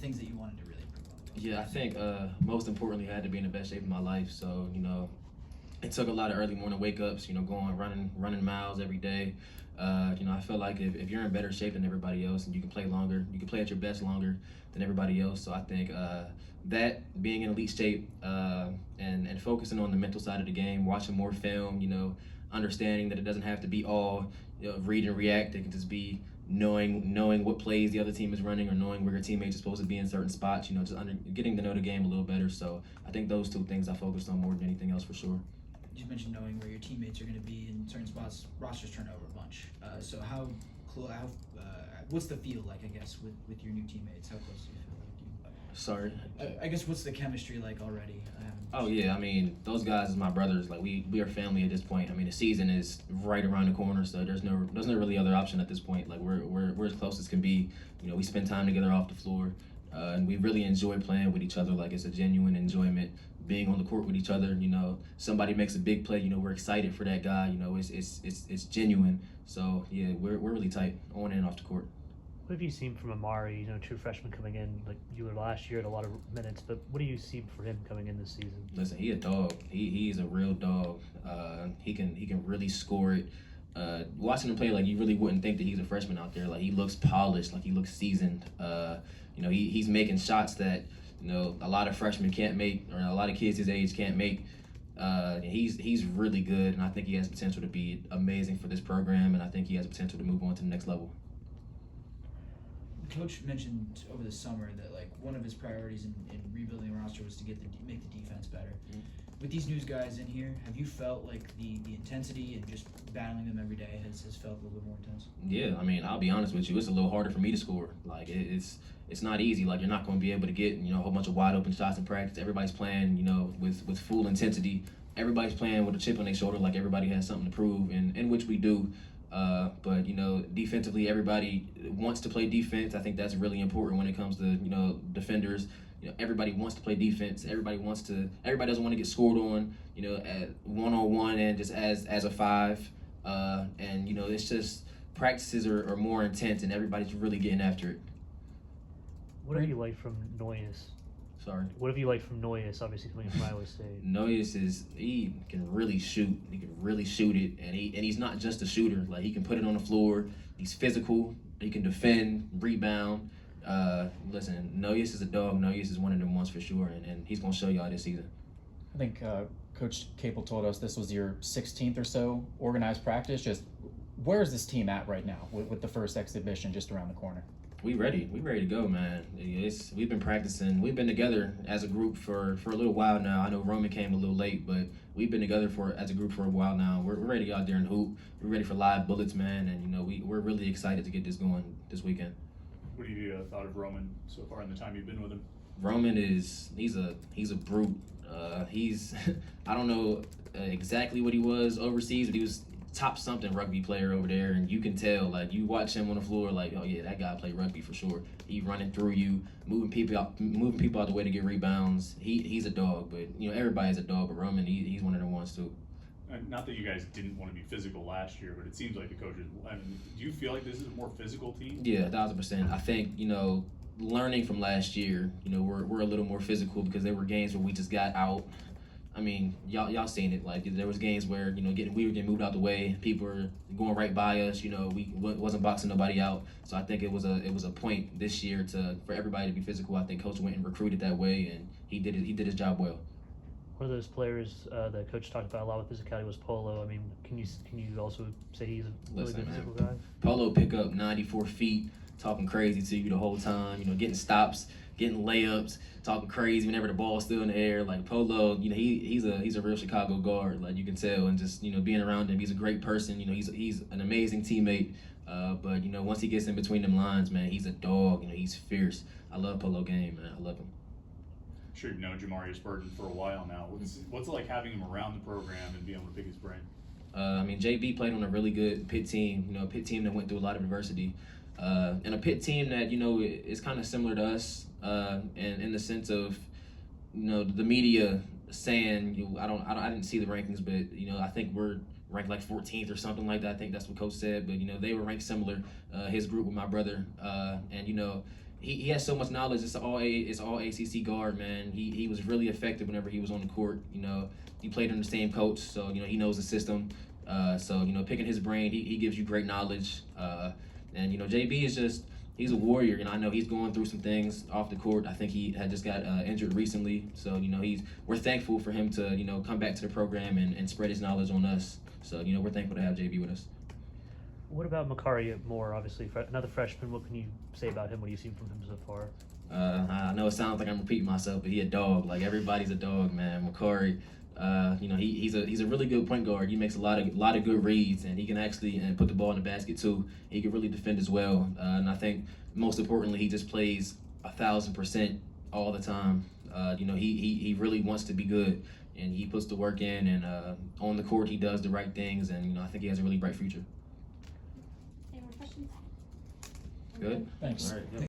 things that you wanted to really improve on? Yeah, I think most importantly, I had to be in the best shape of my life. So it took a lot of early morning wake ups. Going running miles every day. I feel like if you're in better shape than everybody else and you can play longer, you can play at your best longer than everybody else. So I think that being in elite shape and focusing on the mental side of the game, watching more film, understanding that it doesn't have to be all read and react. It can just be knowing what plays the other team is running or knowing where your teammates are supposed to be in certain spots. Getting to know the game a little better. So I think those two things I focused on more than anything else for sure. You mentioned knowing where your teammates are going to be in certain spots. Rosters turn over a bunch. So what's the feel like? I guess with your new teammates, how close do you feel like Sorry. I guess what's the chemistry like already? Oh yeah, I mean those guys is my brothers. Like we are family at this point. I mean the season is right around the corner, so there's no really other option at this point. Like we're as close as can be. We spend time together off the floor, and we really enjoy playing with each other. Like it's a genuine enjoyment being on the court with each other. Somebody makes a big play. We're excited for that guy. It's genuine. So yeah, we're really tight on and off the court. What have you seen from Amari? True freshman coming in, like you were last year, at a lot of minutes. But what do you see for him coming in this season? Listen, he a dog. He's a real dog. He can really score it. Watching him play, like you really wouldn't think that he's a freshman out there. Like he looks polished, like he looks seasoned. He's making shots that a lot of freshmen can't make, or a lot of kids his age can't make. He's really good, and I think he has potential to be amazing for this program, and I think he has potential to move on to the next level. Coach mentioned over the summer that like one of his priorities in rebuilding the roster was to make the defense better. Mm-hmm. With these news guys in here, have you felt like the intensity and just battling them every day has felt a little bit more intense? Yeah, I mean, I'll be honest with you, it's a little harder for me to score. Like it's not easy. Like you're not going to be able to get a whole bunch of wide open shots in practice. Everybody's playing with full intensity. Everybody's playing with a chip on their shoulder, like everybody has something to prove, and which we do. But defensively, everybody wants to play defense. I think that's really important when it comes to defenders. Everybody wants to play defense. Everybody doesn't want to get scored on. At 1-on-1 and just as a 5. And it's just practices are more intense and everybody's really getting after it. What have you liked from Noyes? Sorry. What have you liked from Noyes, obviously coming from Iowa State? Noyes he can really shoot. He can really shoot it, and he's not just a shooter. Like he can put it on the floor. He's physical. He can defend, rebound. Listen, Noyes is a dog. Noyes is one of them ones for sure, and he's gonna show y'all this season. I think Coach Capel told us this was your 16th or so organized practice. Just where is this team at right now with the first exhibition just around the corner? We ready to go, man. We've been practicing. We've been together as a group for a little while now. I know Roman came a little late, but we've been together as a group for a while now. We're ready to go out there and hoop. We're ready for live bullets, man, and we're really excited to get this going this weekend. What have you thought of Roman so far in the time you've been with him? Roman he's a brute. He's I don't know exactly what he was overseas, but he was top something rugby player over there, and you can tell, like you watch him on the floor, like, oh yeah, that guy played rugby for sure. He running through you, moving people out the way to get rebounds. He's a dog, but everybody's a dog, but Roman he's one of the ones too. Not that you guys didn't want to be physical last year, but it seems like the coaches. I mean, do you feel like this is a more physical team? Yeah, 1,000%. I think learning from last year, we're a little more physical because there were games where we just got out. I mean, y'all seen it. Like there was games where we were getting moved out the way. People were going right by us. We wasn't boxing nobody out. So I think it was a point this year for everybody to be physical. I think Coach went and recruited that way, and he did his job well. One of those players that Coach talked about a lot with physicality was Polo. I mean, can you also say he's a really good physical guy? Polo pick up 94 feet, talking crazy to you the whole time. Getting stops, getting layups, talking crazy whenever the ball's still in the air. Like Polo, he's a real Chicago guard. Like you can tell, and just being around him, he's a great person. He's an amazing teammate. But once he gets in between them lines, man, he's a dog. He's fierce. I love Polo game, man. I love him. I'm sure you've known Jamarius Burton for a while now. What's it like having him around the program and being able to pick his brain? I mean, JB played on a really good Pitt team. A Pitt team that went through a lot of adversity. And a Pitt team that is kind of similar to us, and in the sense of the media saying I didn't see the rankings, but I think we're ranked like 14th or something like that. I think that's what Coach said, but they were ranked similar. His group with my brother, and he has so much knowledge. It's all ACC guard, man. He was really effective whenever he was on the court. You know, he played under the same coach, so you know he knows the system. So you know, picking his brain, he gives you great knowledge. And you know, JB is just he's a warrior. You know, I know he's going through some things off the court. I think he had just got injured recently, so you know we're thankful for him to you know come back to the program and spread his knowledge on us. So you know we're thankful to have JB with us. What about Makari Moore? Obviously, another freshman. What can you say about him? What do you see from him so far? I know it sounds like I'm repeating myself, but he a dog. Like everybody's a dog, man. Makari, you know, he's a really good point guard. He makes a lot of good reads, and he can actually put the ball in the basket too. He can really defend as well. And I think most importantly, he just plays 1,000% all the time. You know, he really wants to be good, and he puts the work in. And on the court, he does the right things, and you know, I think he has a really bright future. Any more questions? Good. Thanks. All right. Yep.